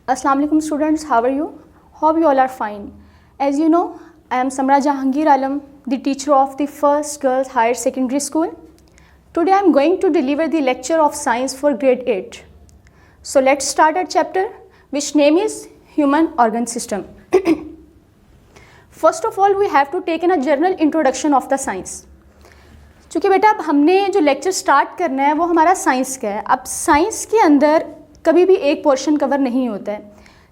Assalamu alaikum students, how are you? Hope you all are fine. As you know, I am Samra Jahangir Alam, the teacher of the First Girls Higher Secondary School. Today I am going to deliver the lecture of science for grade 8. So let's start our chapter, which name is Human Organ System. First of all, we have to take in a general introduction of the science. चूँकि बेटा अब हमने जो lecture start करना है वो हमारा science का है. अब साइंस के अंदर कभी भी एक पोर्शन कवर नहीं होता है.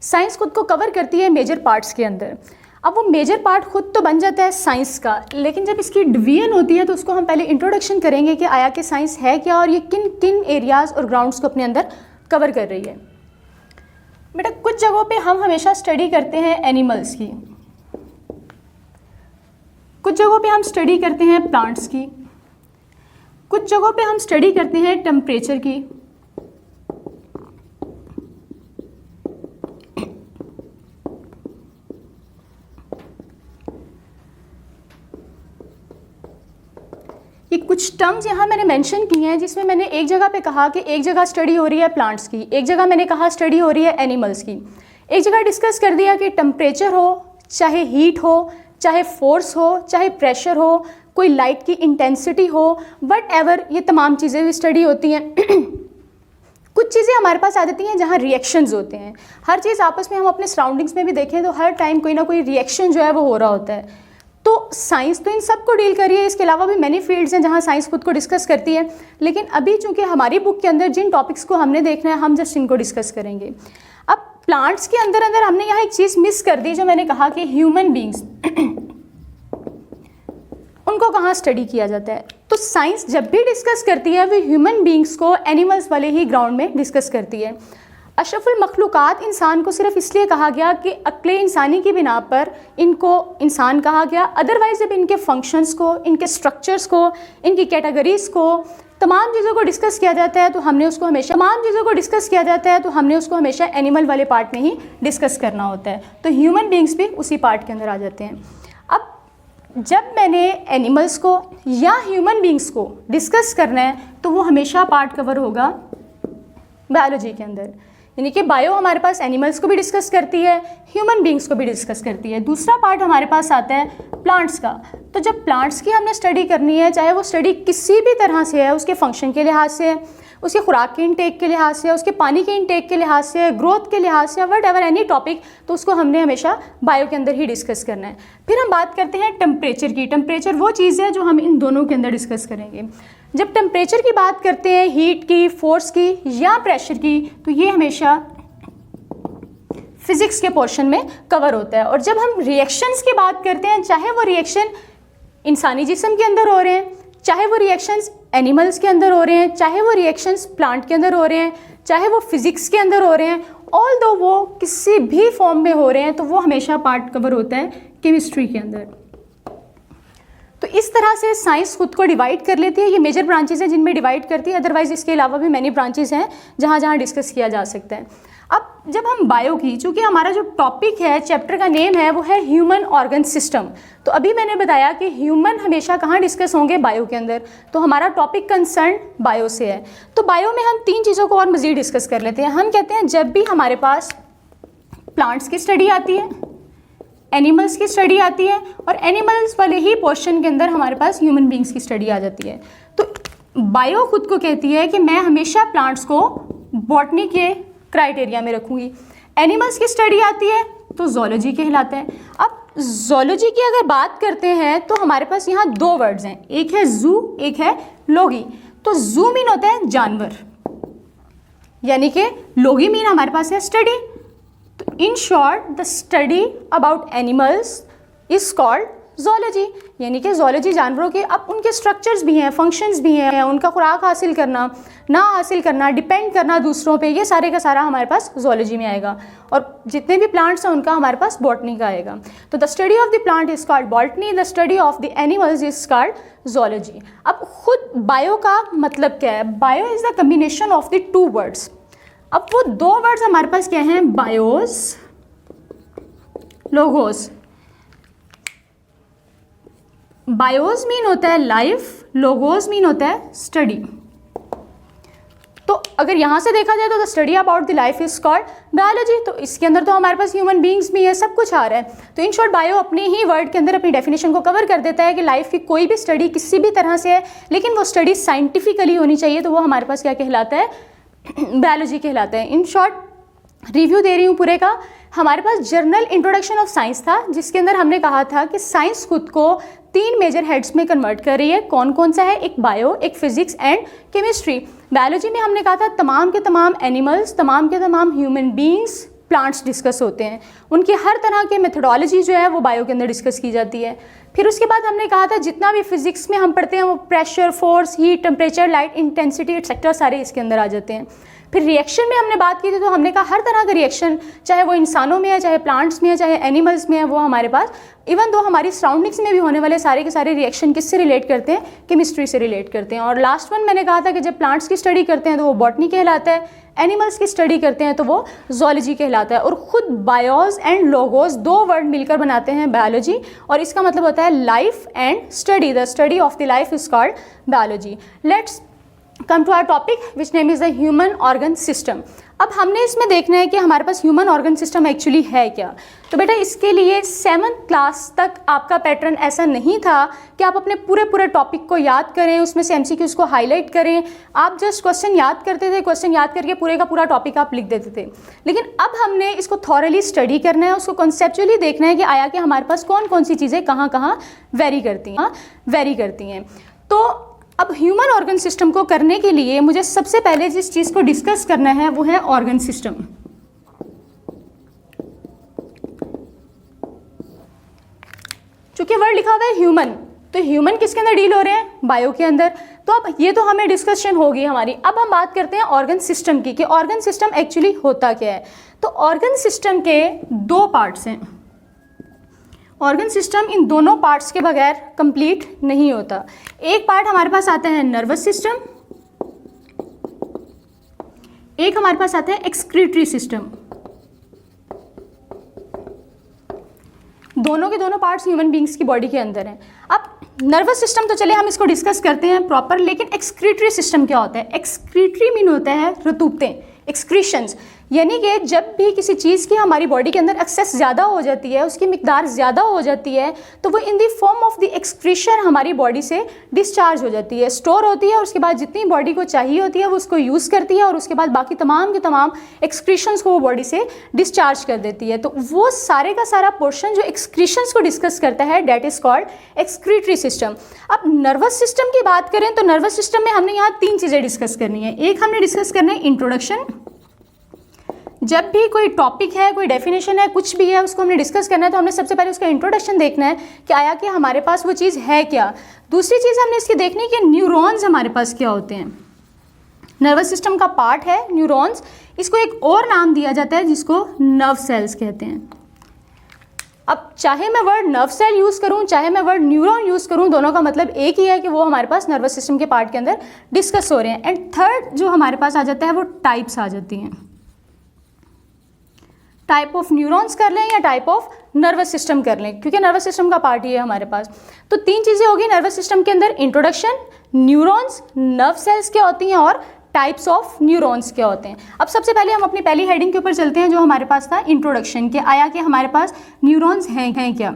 साइंस खुद को कवर करती है मेजर पार्ट्स के अंदर. अब वो मेजर पार्ट खुद तो बन जाता है साइंस का, लेकिन जब इसकी डिवीजन होती है तो उसको हम पहले इंट्रोडक्शन करेंगे कि आया कि साइंस है क्या और ये किन किन एरियाज़ और ग्राउंड्स को अपने अंदर कवर कर रही है. बेटा कुछ जगहों पे हम हमेशा स्टडी करते हैं एनिमल्स की, कुछ जगहों पे हम स्टडी करते हैं प्लांट्स की, कुछ जगहों पे हम स्टडी करते हैं टेम्परेचर की, ये कुछ टर्म्स यहाँ मैंने मेंशन की हैं जिसमें मैंने एक जगह पे कहा कि एक जगह स्टडी हो रही है प्लांट्स की, एक जगह मैंने कहा स्टडी हो रही है एनिमल्स की, एक जगह डिस्कस कर दिया कि टेम्परेचर हो, चाहे हीट हो, चाहे फोर्स हो, चाहे प्रेशर हो, कोई लाइट की इंटेंसिटी हो, वट एवर, ये तमाम चीज़ें भी स्टडी होती हैं. कुछ चीज़ें हमारे पास आ जाती हैं जहाँ रिएक्शंस होते हैं. हर चीज़ आपस में हम अपने सराउंडिंग्स में भी देखें तो हर टाइम कोई ना कोई रिएक्शन जो है वो हो रहा होता है. तो साइंस तो इन सब को डील करी है. इसके अलावा भी मैनी फील्ड्स हैं जहाँ साइंस खुद को डिस्कस करती है, लेकिन अभी चूँकि हमारी बुक के अंदर जिन टॉपिक्स को हमने देखना है हम जस्ट इनको डिस्कस करेंगे. अब प्लांट्स के अंदर अंदर हमने यहाँ एक चीज़ मिस कर दी जो मैंने कहा कि ह्यूमन बींग्स उनको कहाँ स्टडी किया जाता है. तो साइंस जब भी डिस्कस करती है वो ह्यूमन बींग्स को एनिमल्स वाले ही ग्राउंड में डिस्कस करती है. अशरफुल मखलूक़ात इंसान को सिर्फ इसलिए कहा गया कि अक्ले इंसानी की बिना पर इनको इंसान कहा गया. अदरवाइज जब इनके फंक्शंस को, इनके स्ट्रक्चर्स को, इनकी कैटेगरीज़ को, तमाम चीज़ों को डिस्कस किया जाता है तो हमने उसको हमेशा एनिमल वाले पार्ट में ही डिस्कस करना होता है. तो ह्यूमन बींग्स भी उसी पार्ट के अंदर आ जाते हैं. अब जब मैंने एनिमल्स को या ह्यूमन बींग्स को डिस्कस करना है तो वो हमेशा पार्ट कवर होगा बायोलॉजी के अंदर. यानी कि बायो हमारे पास एनिमल्स को भी डिस्कस करती है, ह्यूमन बींग्स को भी डिस्कस करती है. दूसरा पार्ट हमारे पास आता है प्लांट्स का. तो जब प्लांट्स की हमने स्टडी करनी है, चाहे वो स्टडी किसी भी तरह से है, उसके फंक्शन के लिहाज से है, उसके खुराक के इनटेक के लिहाज से, उसके पानी के इनटेक के लिहाज से, ग्रोथ के लिहाज से, वट एवर एनी टॉपिक, तो उसको हमने हमेशा बायो के अंदर ही डिस्कस करना है. फिर हम बात करते हैं टेम्परेचर की. टेम्परेचर वो चीज़ है जो हम इन दोनों के अंदर डिस्कस करेंगे. जब टेम्परेचर की बात करते हैं, हीट की, फोर्स की या प्रेशर की, तो ये हमेशा फिज़िक्स के पोर्शन में कवर होता है. और जब हम रिएक्शंस की बात करते हैं, चाहे वो रिएक्शन इंसानी जिस्म के अंदर हो रहे हैं, चाहे वो रिएक्शंस एनिमल्स के अंदर हो रहे हैं, चाहे वो रिएक्शंस प्लांट के अंदर हो रहे हैं, चाहे वो फिज़िक्स के अंदर हो रहे हैं, ऑल दो वो किसी भी फॉर्म में हो रहे हैं, तो वो हमेशा पार्ट कवर होता है केमिस्ट्री के अंदर. तो इस तरह से साइंस खुद को डिवाइड कर लेती है. ये मेजर ब्रांचेज हैं जिनमें डिवाइड करती है. अदरवाइज इसके अलावा भी मैनी ब्रांचेज हैं जहाँ जहाँ डिस्कस किया जा सकता है. अब जब हम बायो की, चूँकि हमारा जो टॉपिक है, चैप्टर का नेम है वो है ह्यूमन ऑर्गन सिस्टम. तो अभी मैंने बताया कि ह्यूमन हमेशा कहाँ डिस्कस होंगे, बायो के अंदर. तो हमारा टॉपिक कंसर्न बायो से है. तो बायो में हम तीन चीज़ों को और मज़ीद डिस्कस कर लेते हैं. हम कहते हैं जब भी हमारे पास प्लांट्स की स्टडी आती है, एनिमल्स की स्टडी आती है, और एनिमल्स वाले ही पोर्शन के अंदर हमारे पास ह्यूमन बींग्स की स्टडी आ जाती है, तो बायो खुद को कहती है कि मैं हमेशा प्लांट्स को बॉटनी के क्राइटेरिया में रखूँगी. एनिमल्स की स्टडी आती है तो जोलॉजी कहलाता है. अब जोलॉजी की अगर बात करते हैं तो हमारे पास यहाँ दो वर्ड्स हैं, एक है जू, एक है लोगी. तो जू मीन होता है जानवर, यानी कि लोगी मीन हमारे पास है स्टडी. तो in short the study about animals is called zoology. यानी कि जोलॉजी जानवरों के, अब उनके स्ट्रक्चर्स भी हैं, फंक्शंस भी हैं, उनका खुराक हासिल करना, ना हासिल करना, डिपेंड करना दूसरों पे, ये सारे का सारा हमारे पास जोलॉजी में आएगा. और जितने भी प्लांट्स हैं उनका हमारे पास बॉटनी का आएगा. तो the study of the plant is called botany, the study of the animals is called zoology. अब खुद बायो का मतलब क्या है? Bio is the combination of the two words. अब वो दो वर्ड्स हमारे पास क्या हैं? BIOS, logos. बायोस मीन होता है लाइफ, लोगोस मीन होता है स्टडी. तो अगर यहाँ से देखा जाए तो the study about the life is called biology. तो इसके अंदर तो हमारे पास ह्यूमन बींग्स भी है, सब कुछ आ रहा है। तो इन शॉर्ट बायो अपने ही वर्ड के अंदर अपनी डेफिनेशन को कवर कर देता है कि लाइफ की कोई भी स्टडी किसी भी तरह से है, लेकिन वो स्टडी साइंटिफिकली होनी चाहिए, तो वो हमारे पास क्या कहलाता है, बायोलॉजी कहलाता है। इन शॉर्ट रिव्यू दे रही हूँ पूरे का। हमारे पास जर्नल इंट्रोडक्शन ऑफ साइंस था, जिसके अंदर हमने कहा था कि साइंस खुद को 3 मेजर हेड्स में कन्वर्ट कर रही है। कौन कौन सा है, एक बायो, एक फिजिक्स एंड केमिस्ट्री। बायोलॉजी में हमने कहा था तमाम के तमाम एनिमल्स, तमाम के तमाम ह्यूमन बींग्स, प्लांट्स डिस्कस होते हैं, उनकी हर तरह के मेथडोलॉजी जो है वो बायो के अंदर डिस्कस की जाती है। फिर उसके बाद हमने कहा था जितना भी फिजिक्स में हम पढ़ते हैं वो pressure, force, heat, temperature, light, intensity etcetera सारे इसके अंदर आ जाते हैं। फिर रिएक्शन में हमने बात की थी, तो हमने कहा हर तरह का रिएक्शन, चाहे वो इंसानों में है, चाहे प्लांट्स में है, चाहे एनिमल्स में है, वो हमारे पास, इवन दो हमारी सराउंडिंग्स में भी होने वाले सारे के सारे रिएक्शन किससे रिलेट करते हैं, केमिस्ट्री से रिलेट करते हैं। और लास्ट वन मैंने कहा था कि जब प्लांट्स की स्टडी करते हैं तो वो बॉटनी कहलाता है, एनिमल्स की स्टडी करते हैं तो वो जूलॉजी कहलाता है। और खुद बायोस एंड लोगोस 2 वर्ड मिलकर बनाते हैं बायोलॉजी, और इसका मतलब होता है life and study. The study of the life is called biology. Let's come to our topic which name is the human organ system. अब हमने इसमें देखना है कि हमारे पास ह्यूमन ऑर्गन सिस्टम एक्चुअली है क्या। तो बेटा इसके लिए 7th क्लास तक आपका पैटर्न ऐसा नहीं था कि आप अपने पूरे टॉपिक को याद करें, उसमें से MCQs को हाईलाइट करें। आप जस्ट क्वेश्चन याद करते थे, क्वेश्चन याद करके पूरे का पूरा टॉपिक आप लिख देते थे। लेकिन अब हमने इसको थॉरली स्टडी करना है, उसको कॉन्सेप्चुअली देखना है कि आया कि हमारे पास कौन कौन सी चीज़ें कहाँ कहाँ वेरी करती हैं। तो अब ह्यूमन ऑर्गन सिस्टम को करने के लिए मुझे सबसे पहले जिस चीज़ को डिस्कस करना है वो है ऑर्गन सिस्टम। चूंकि वर्ड लिखा हुआ है ह्यूमन, तो ह्यूमन किसके अंदर डील हो रहे हैं, बायो के अंदर। तो अब ये तो हमें डिस्कशन होगी हमारी। अब हम बात करते हैं ऑर्गन सिस्टम की, कि ऑर्गन सिस्टम एक्चुअली होता क्या है। तो ऑर्गन सिस्टम के 2 पार्ट्स हैं। ऑर्गन सिस्टम इन दोनों पार्ट्स के बगैर कंप्लीट नहीं होता। एक पार्ट हमारे पास आता है नर्वस सिस्टम, एक हमारे पास आता है एक्सक्रीटरी सिस्टम। दोनों के दोनों पार्ट्स ह्यूमन बींग्स की बॉडी के अंदर हैं। अब नर्वस सिस्टम तो चले हम इसको डिस्कस करते हैं प्रॉपर, लेकिन एक्सक्रीटरी सिस्टम क्या होता है। एक्सक्रीटरी मीन होता है रतूपतें, एक्सक्रीशंस, यानी कि जब भी किसी चीज़ की हमारी बॉडी के अंदर एक्सेस ज़्यादा हो जाती है, उसकी मिकदार ज़्यादा हो जाती है, तो वो in the form of the excretion हमारी बॉडी से डिस्चार्ज हो जाती है, स्टोर होती है, और उसके बाद जितनी बॉडी को चाहिए होती है वो उसको यूज़ करती है, और उसके बाद बाकी तमाम के तमाम एक्सक्रीशंस को वो बॉडी से डिस्चार्ज कर देती है। तो वो सारे का सारा पोर्शन जो एक्सक्रीशंस को डिस्कस करता है that is called excretory system. अब नर्वस सिस्टम की बात करें तो नर्वस सिस्टम में हमने यहाँ 3 चीज़ें डिस्कस करनी है। एक हमने डिस्कस करना है इंट्रोडक्शन, जब भी कोई टॉपिक है, कोई डेफिनेशन है, कुछ भी है, उसको हमने डिस्कस करना है तो हमने सबसे पहले उसका इंट्रोडक्शन देखना है कि आया कि हमारे पास वो चीज़ है क्या। दूसरी चीज़ हमने इसकी देखनी है कि न्यूरॉन्स हमारे पास क्या होते हैं। नर्वस सिस्टम का पार्ट है न्यूरॉन्स, इसको एक और नाम दिया जाता है जिसको नर्व सेल्स कहते हैं। अब चाहे मैं वर्ड नर्व सेल यूज़ करूँ, चाहे मैं वर्ड न्यूरॉन यूज़ करूँ, दोनों का मतलब एक ही है कि वो हमारे पास नर्वस सिस्टम के पार्ट के अंदर डिस्कस हो रहे हैं। एंड थर्ड जो हमारे पास आ जाता है वो टाइप्स आ जाती हैं। टाइप ऑफ न्यूरॉन्स कर लें या टाइप ऑफ नर्वस सिस्टम कर लें, क्योंकि नर्वस सिस्टम का पार्ट ही है हमारे पास। तो 3 चीज़ें होगी नर्वस सिस्टम के अंदर, इंट्रोडक्शन, न्यूरॉन्स, नर्व सेल्स क्या होती हैं, और टाइप्स ऑफ न्यूरॉन्स क्या होते हैं। अब सबसे पहले हम अपनी पहली हेडिंग के ऊपर चलते हैं जो हमारे पास था इंट्रोडक्शन के। आया कि हमारे पास न्यूरॉन्स हैं क्या।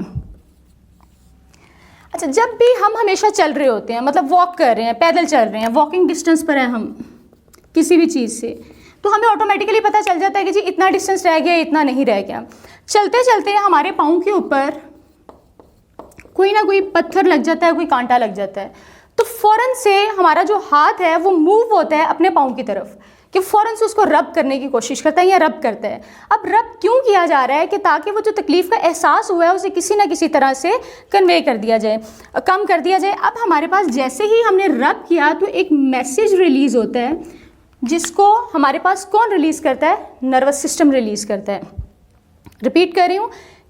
अच्छा, जब भी हम हमेशा चल रहे होते हैं, मतलब वॉक कर रहे हैं, पैदल चल रहे हैं, वॉकिंग डिस्टेंस पर है हम किसी भी चीज़ से, तो हमें ऑटोमेटिकली पता चल जाता है कि जी इतना डिस्टेंस रह गया, इतना नहीं रह गया। चलते चलते हमारे पाँव के ऊपर कोई ना कोई पत्थर लग जाता है, कोई कांटा लग जाता है, तो फ़ौरन से हमारा जो हाथ है वो मूव होता है अपने पाँव की तरफ, कि फ़ौरन से उसको रब करने की कोशिश करता है या रब करता है। अब रब क्यों किया जा रहा है, कि ताकि वो जो तकलीफ़ का एहसास हुआ है उसे किसी ना किसी तरह से कन्वे कर दिया जाए, कम कर दिया जाए। अब हमारे पास जैसे ही हमने रब किया तो एक मैसेज रिलीज़ होता है, जिसको हमारे पास कौन रिलीज़ करता है, नर्वस सिस्टम रिलीज़ करता है। रिपीट कर रही हूँ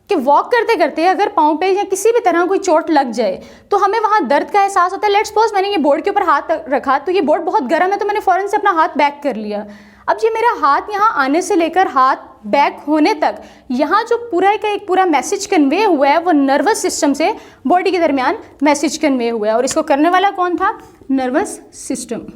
कि वॉक करते करते अगर पाँव पे या किसी भी तरह कोई चोट लग जाए तो हमें वहाँ दर्द का एहसास होता है। लेट्स सपोज मैंने ये बोर्ड के ऊपर हाथ रखा, तो ये बोर्ड बहुत गर्म है, तो मैंने फ़ौरन से अपना हाथ बैक कर लिया। अब ये मेरा हाथ यहाँ आने से लेकर हाथ बैक होने तक, यहाँ जो पूरा का एक पूरा मैसेज कन्वे हुआ है वो नर्वस सिस्टम से बॉडी के दरमियान मैसेज कन्वे हुआ है, और इसको करने वाला कौन था, नर्वस सिस्टम।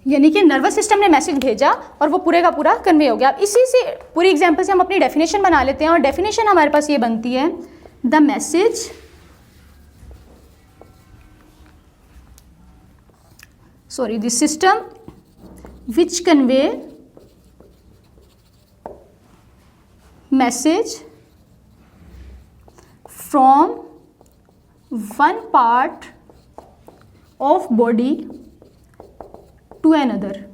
यानी कि नर्वस सिस्टम ने मैसेज भेजा और वो पूरे का पूरा कन्वे हो गया। अब इसी से पूरी एग्जांपल से हम अपनी डेफिनेशन बना लेते हैं और डेफिनेशन हमारे पास ये बनती है, the message the system which convey message from one part of body to another.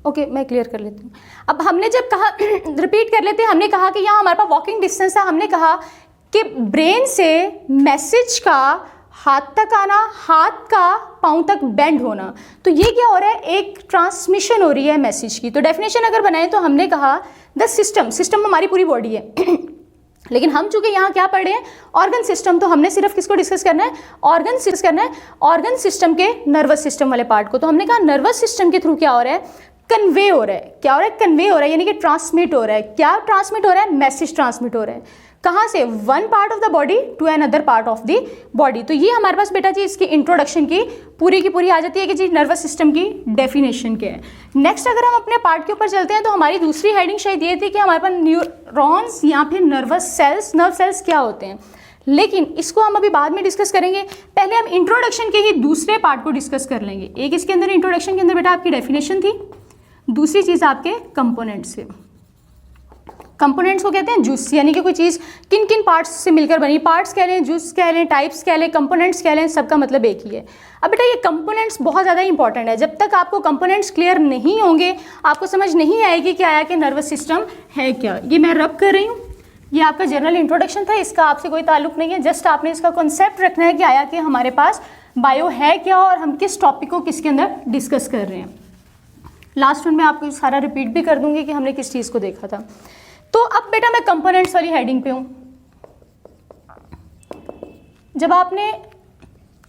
Okay, मैं क्लियर कर लेती हूँ। अब हमने जब कहा रिपीट कर लेते हैं, हमने कहा कि यहाँ हमारे पास वॉकिंग डिस्टेंस था, हमने कहा कि ब्रेन से मैसेज का हाथ तक आना, हाथ का पाँव तक बेंड होना, तो ये क्या हो रहा है, एक ट्रांसमिशन हो रही है मैसेज की। तो डेफिनेशन अगर बनाए तो हमने कहा द सिस्टम हमारी पूरी बॉडी है लेकिन हम चूंकि यहाँ क्या पढ़ रहे हैं, ऑर्गन सिस्टम, तो हमने सिर्फ किसको डिस्कस करना है, ऑर्गन सिस्टम के नर्वस सिस्टम वाले पार्ट को। तो हमने कहा नर्वस सिस्टम के थ्रू क्या हो रहा है, कन्वे हो रहा है। क्या हो रहा है, कन्वे हो रहा है, यानी कि ट्रांसमिट हो रहा है। क्या ट्रांसमिट हो रहा है, मैसेज ट्रांसमिट हो रहा है। कहाँ से, one part of the body to another part of the body. तो ये हमारे पास बेटा जी इसकी इंट्रोडक्शन की पूरी आ जाती है कि जी नर्वस सिस्टम की डेफिनेशन क्या है। नेक्स्ट अगर हम अपने पार्ट के ऊपर चलते हैं तो हमारी दूसरी हेडिंग शायद ये थी कि हमारे पास न्यूरॉन्स या फिर नर्व सेल्स क्या होते हैं, लेकिन इसको हम अभी बाद में डिस्कस करेंगे। पहले हम इंट्रोडक्शन के ही दूसरे पार्ट को डिस्कस कर लेंगे। एक इसके अंदर इंट्रोडक्शन के अंदर बेटा आपकी डेफिनेशन थी, दूसरी चीज़ आपके कंपोनेंट्स से। कंपोनेंट्स को कहते हैं जूस, यानी कि कोई चीज़ किन किन पार्ट्स से मिलकर बनी, पार्ट्स कह लें, जूस कह लें, टाइप्स कह लें, कंपोनेंट्स कह लें, सबका मतलब एक ही है। अब बेटा ये कंपोनेंट्स बहुत ज़्यादा इंपॉर्टेंट है। जब तक आपको कंपोनेंट्स क्लियर नहीं होंगे, आपको समझ नहीं आएगी कि आया कि नर्वस सिस्टम है क्या। ये मैं रब कर रही हूँ, ये आपका जनरल इंट्रोडक्शन था, इसका आपसे कोई ताल्लुक नहीं है। जस्ट आपने इसका कॉन्सेप्ट रखना है कि आया कि हमारे पास बायो है क्या और हम किस टॉपिक को किसके अंदर डिस्कस कर रहे हैं। लास्ट में मैं आपको सारा रिपीट भी कर दूंगी कि हमने किस चीज़ को देखा था। तो अब बेटा मैं कंपोनेंट्स वाली हेडिंग पे हूँ। जब आपने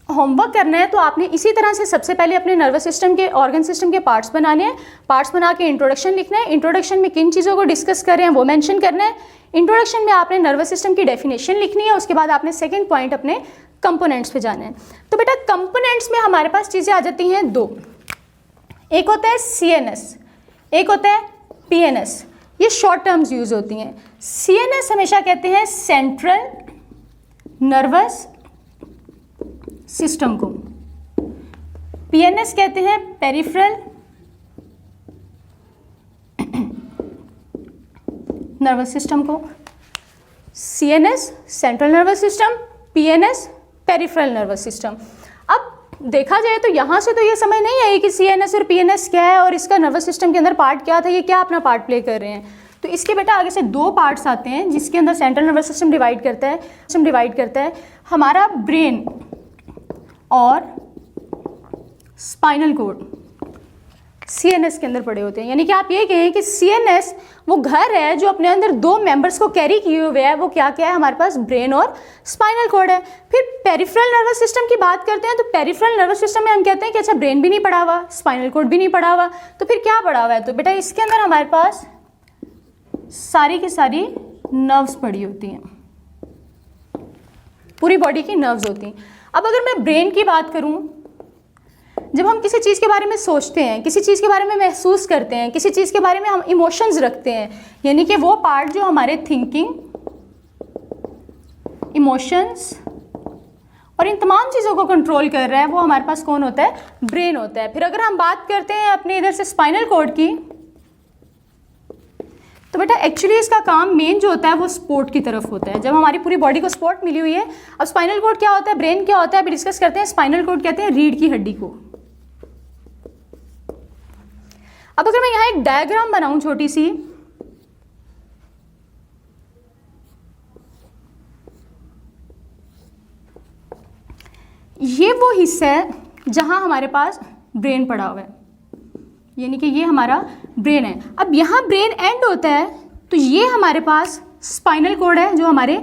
होमवर्क करना है तो आपने इसी तरह से सबसे पहले अपने नर्वस सिस्टम के, ऑर्गन सिस्टम के पार्ट्स बनाने हैं। पार्ट्स बना के इंट्रोडक्शन लिखना है। इंट्रोडक्शन में किन चीज़ों को डिस्कस कर रहे हैं वो मेंशन करना है। इंट्रोडक्शन में आपने नर्वस सिस्टम की डेफिनेशन लिखनी है। उसके बाद आपने सेकेंड पॉइंट अपने कंपोनेंट्स पे जाना है। तो बेटा कंपोनेंट्स में हमारे पास चीज़ें आ जाती हैं दो, एक होता है CNS, एक होता है PNS। ये शॉर्ट टर्म्स यूज होती हैं। CNS हमेशा कहते हैं सेंट्रल नर्वस सिस्टम को, PNS कहते हैं पेरिफेरल नर्वस सिस्टम को। CNS central nervous system, PNS peripheral nervous system. अब देखा जाए तो यहाँ से तो ये समझ नहीं आई कि CNS और PNS क्या है और इसका नर्वस सिस्टम के अंदर पार्ट क्या था, ये क्या अपना पार्ट प्ले कर रहे हैं। तो इसके बेटा आगे से दो पार्ट्स आते हैं जिसके अंदर सेंट्रल नर्वस सिस्टम डिवाइड करता है हमारा ब्रेन और स्पाइनल कोड CNS के अंदर पड़े होते हैं। यानी कि आप ये कहें कि CNS वो घर है जो अपने अंदर दो मेंबर्स को कैरी किए हुए है। वो क्या क्या है, हमारे पास ब्रेन और स्पाइनल कोड है। फिर पेरिफेरल नर्वस सिस्टम की बात करते हैं तो पेरिफेरल नर्वस सिस्टम में हम कहते हैं कि अच्छा ब्रेन भी नहीं पड़ा हुआ, स्पाइनल कोड भी नहीं पड़ा हुआ, तो फिर क्या पड़ा हुआ है। तो बेटा इसके अंदर हमारे पास सारी की सारी नर्व्स पड़ी होती हैं, पूरी बॉडी की नर्व्स होती हैं। अब अगर मैं ब्रेन की बात करूं, जब हम किसी चीज़ के बारे में सोचते हैं, किसी चीज़ के बारे में महसूस करते हैं, किसी चीज़ के बारे में हम इमोशंस रखते हैं, यानी कि वो पार्ट जो हमारे थिंकिंग, इमोशंस और इन तमाम चीज़ों को कंट्रोल कर रहा है, वो हमारे पास कौन होता है, ब्रेन होता है। फिर अगर हम बात करते हैं अपने इधर से स्पाइनल कोड की, तो बेटा एक्चुअली इसका काम मेन जो होता है वो स्पोर्ट की तरफ होता है। जब हमारी पूरी बॉडी को सपोर्ट मिली हुई है, अब स्पाइनल कोड क्या होता है, ब्रेन क्या होता है, अभी डिस्कस करते हैं। स्पाइनल कोड कहते हैं रीढ़ की हड्डी को। अब अगर मैं यहाँ एक डायग्राम बनाऊं छोटी सी, ये वो हिस्सा है जहां हमारे पास ब्रेन पड़ा हुआ है, यानी कि ये हमारा ब्रेन है। अब यहाँ ब्रेन एंड होता है तो ये हमारे पास स्पाइनल कोड है जो हमारे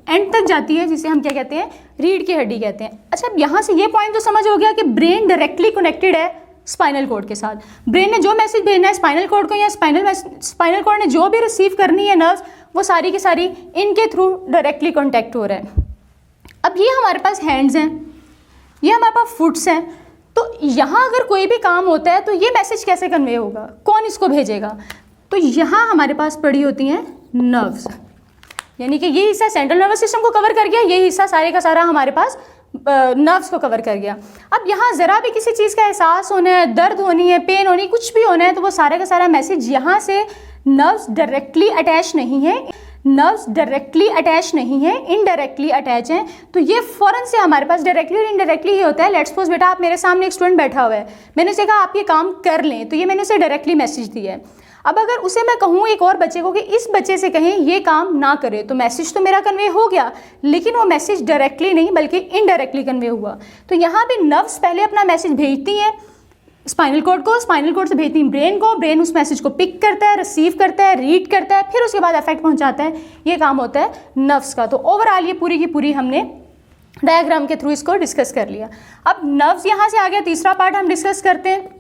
एंड तक जाती है, जिसे हम क्या कहते हैं, रीढ़ की हड्डी कहते हैं। अच्छा, अब यहाँ से ये पॉइंट तो समझ हो गया कि ब्रेन डायरेक्टली कनेक्टेड है स्पाइनल कोड के साथ। ब्रेन ने जो मैसेज भेजना है स्पाइनल कोड को, या स्पाइनल कोड ने जो भी रिसीव करनी है नर्व्स, वो सारी की सारी इनके थ्रू डायरेक्टली कॉन्टैक्ट हो रहा है। अब ये हमारे पास हैंड्स हैं, ये हमारे पास फुट्स हैं, तो यहाँ अगर कोई भी काम होता है तो ये मैसेज कैसे कन्वे होगा, कौन इसको भेजेगा? तो यहाँ हमारे पास पड़ी होती हैं नर्व्स, यानी कि ये हिस्सा सेंट्रल नर्वस सिस्टम को कवर कर गया, ये हिस्सा सारे का सारा हमारे पास नर्व्स को कवर कर गया। अब यहाँ ज़रा भी किसी चीज़ का एहसास होना है, दर्द होनी है, पेन होनी, कुछ भी होना है, तो वो सारे का सारा मैसेज यहाँ से नर्व्स डायरेक्टली अटैच नहीं है, इनडायरेक्टली अटैच हैं, तो ये फ़ौरन से हमारे पास डायरेक्टली और इनडायरेक्टली ही होता है। लेट्स सपोज बेटा आप मेरे सामने एक स्टूडेंट बैठा हुआ है, मैंने उसे कहा आप ये काम कर लें, तो ये मैंने उसे डायरेक्टली मैसेज दिया है। अब अगर उसे मैं कहूँ एक और बच्चे को कि इस बच्चे से कहें ये काम ना करे, तो मैसेज तो मेरा कन्वे हो गया, लेकिन वो मैसेज डायरेक्टली नहीं बल्कि इनडायरेक्टली कन्वे हुआ। तो यहाँ भी नर्व्स पहले अपना मैसेज भेजती हैं स्पाइनल कॉर्ड को, स्पाइनल कॉर्ड से भेजती हैं ब्रेन को, ब्रेन उस मैसेज को पिक करता है, रिसीव करता है, रीड करता है, फिर उसके बाद इफेक्ट पहुँचाता है। ये काम होता है नर्व्स का। तो ओवरऑल ये पूरी की पूरी हमने डायग्राम के थ्रू इसको डिस्कस कर लिया। अब नर्व्स यहाँ से आ गया, तीसरा पार्ट हम डिस्कस करते हैं।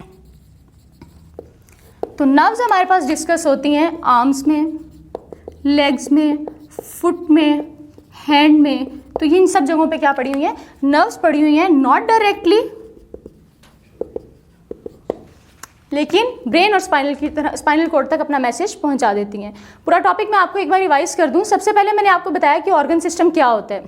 तो नर्व्स हमारे पास डिस्कस होती हैं आर्म्स में, लेग्स में, फुट में, हैंड में। तो इन सब जगहों पे क्या पड़ी हुई है? नर्व्स पड़ी हुई हैं, नॉट डायरेक्टली, लेकिन ब्रेन और स्पाइनल कॉर्ड तक अपना मैसेज पहुंचा देती हैं। पूरा टॉपिक मैं आपको एक बार रिवाइज कर दूं। सबसे पहले मैंने आपको बताया कि ऑर्गन सिस्टम क्या होता है।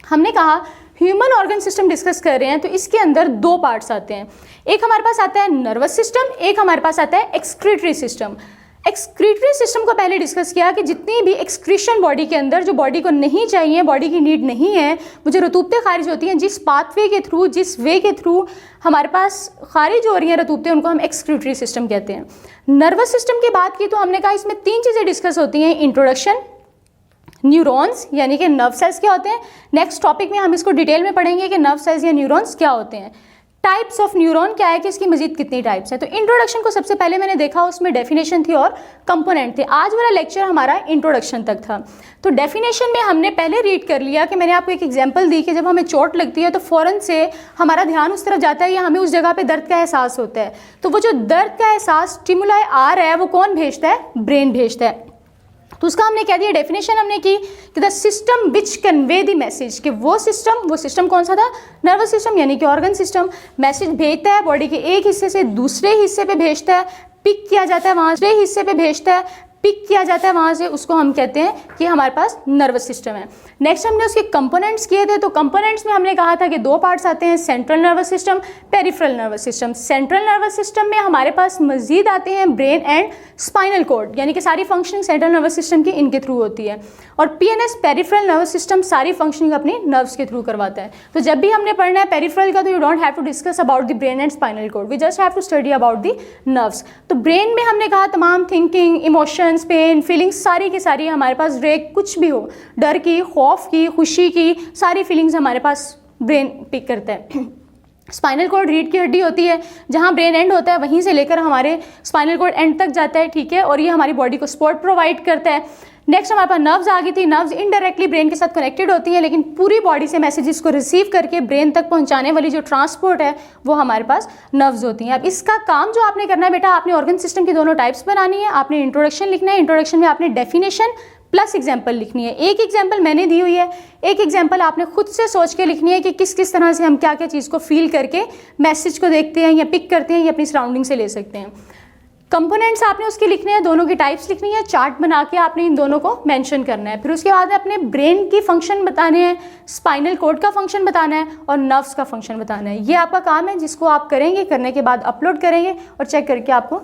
हमने कहा ह्यूमन ऑर्गन सिस्टम डिस्कस कर रहे हैं, तो इसके अंदर दो पार्ट्स आते हैं। एक हमारे पास आता है नर्वस सिस्टम, एक हमारे पास आता है एक्सक्रीटरी सिस्टम। एक्सक्रीटरी सिस्टम को पहले डिस्कस किया कि जितनी भी एक्सक्रीशन बॉडी के अंदर जो बॉडी को नहीं चाहिए, बॉडी की नीड नहीं है, वो जो रतूबतें खारिज होती हैं, जिस पाथवे के थ्रू, जिस वे के थ्रू हमारे पास खारिज हो रही हैं रतूबतें, उनको हम एक्सक्रीटरी सिस्टम कहते हैं। नर्वस सिस्टम की बात की तो हमने कहा इसमें तीन चीज़ें डिस्कस होती हैं। इंट्रोडक्शन, न्यूरॉन्स यानी कि नर्व सेल्स क्या होते हैं, नेक्स्ट टॉपिक में हम इसको डिटेल में पढ़ेंगे कि नर्व सेल्स या न्यूरॉन्स क्या होते हैं, टाइप्स ऑफ न्यूरॉन क्या है कि इसकी मजीद कितनी टाइप्स है। तो इंट्रोडक्शन को सबसे पहले मैंने देखा, उसमें डेफिनेशन थी और कंपोनेंट थे। आज वाला लेक्चर हमारा इंट्रोडक्शन तक था। तो डेफिनेशन में हमने पहले रीड कर लिया कि मैंने आपको एक एग्जांपल दी कि जब हमें चोट लगती है तो फ़ौरन से हमारा ध्यान उस तरफ जाता है या हमें उस जगह पे दर्द का एहसास होता है। तो वो जो दर्द का एहसास स्टिमुलाई आ रहा है वो कौन भेजता है? ब्रेन भेजता है। तो उसका हमने कह दिया, डेफिनेशन हमने की कि the system which convey the message, कि वो सिस्टम कौन सा था? नर्वस सिस्टम यानी कि ऑर्गन सिस्टम। मैसेज भेजता है, बॉडी के एक हिस्से से दूसरे हिस्से पे भेजता है, पिक किया जाता है, वहाँ से हिस्से पे भेजता है, पिक किया जाता है वहाँ से, उसको हम कहते हैं कि हमारे पास नर्वस सिस्टम है। नेक्स्ट हमने उसके कंपोनेंट्स किए थे। तो कंपोनेंट्स में हमने कहा था कि दो पार्ट्स आते हैं, central nervous system, peripheral nervous system. Central nervous system में हमारे पास मजीद आते हैं ब्रेन एंड स्पाइनल कॉर्ड, यानी कि सारी फंक्शनिंग सेंट्रल नर्वस सिस्टम की इनके थ्रू होती है। और पीएनएस पेरिफेरल नर्वस सिस्टम सारी फंक्शनिंग अपनी नर्व्स के थ्रू करवाता है। तो जब भी हमने पढ़ना है पेरिफेरल का, तो you don't have to discuss about the brain and spinal cord, we just have to study about the nerves. तो ब्रेन में हमने कहा तमाम थिंकिंग, इमोशंस, पेन, फीलिंग्स सारी की सारी हमारे पास रेक कुछ भी हो, डर की, खौफ की, खुशी की, सारी फीलिंग्स हमारे पास ब्रेन पिक करता है। स्पाइनल कॉर्ड रीढ़ की हड्डी होती है, जहाँ ब्रेन एंड होता है वहीं से लेकर हमारे स्पाइनल कॉर्ड एंड तक जाता है, ठीक है, और ये हमारी बॉडी को सपोर्ट प्रोवाइड करता है। नेक्स्ट हमारे पास नर्व्स आ गई थी। नर्व्स इनडायरेक्टली ब्रेन के साथ कनेक्टेड होती हैं, लेकिन पूरी बॉडी से मैसेजेस को रिसीव करके ब्रेन तक पहुंचाने वाली जो ट्रांसपोर्ट है वो हमारे पास नर्व्स होती हैं। अब इसका काम जो आपने करना है बेटा, आपने ऑर्गन सिस्टम की दोनों टाइप्स बनानी है, आपने इंट्रोडक्शन लिखना है, इंट्रोडक्शन में आपने डेफिनेशन प्लस एग्जाम्पल लिखनी है। एक एग्जाम्पल मैंने दी हुई है, एक एग्जाम्पल आपने खुद से सोच के लिखनी है कि किस किस तरह से हम क्या क्या चीज़ को फील करके मैसेज को देखते हैं या पिक करते हैं या अपनी सराउंडिंग से ले सकते हैं। कंपोनेंट्स आपने उसके लिखने हैं, दोनों की टाइप्स लिखनी है, चार्ट बना के आपने इन दोनों को मेंशन करना है। फिर उसके बाद अपने ब्रेन की फंक्शन बताने हैं, स्पाइनल कॉर्ड का फंक्शन बताना है और नर्व्स का फंक्शन बताना है। ये आपका काम है जिसको आप करेंगे, करने के बाद अपलोड करेंगे और चेक करके आपको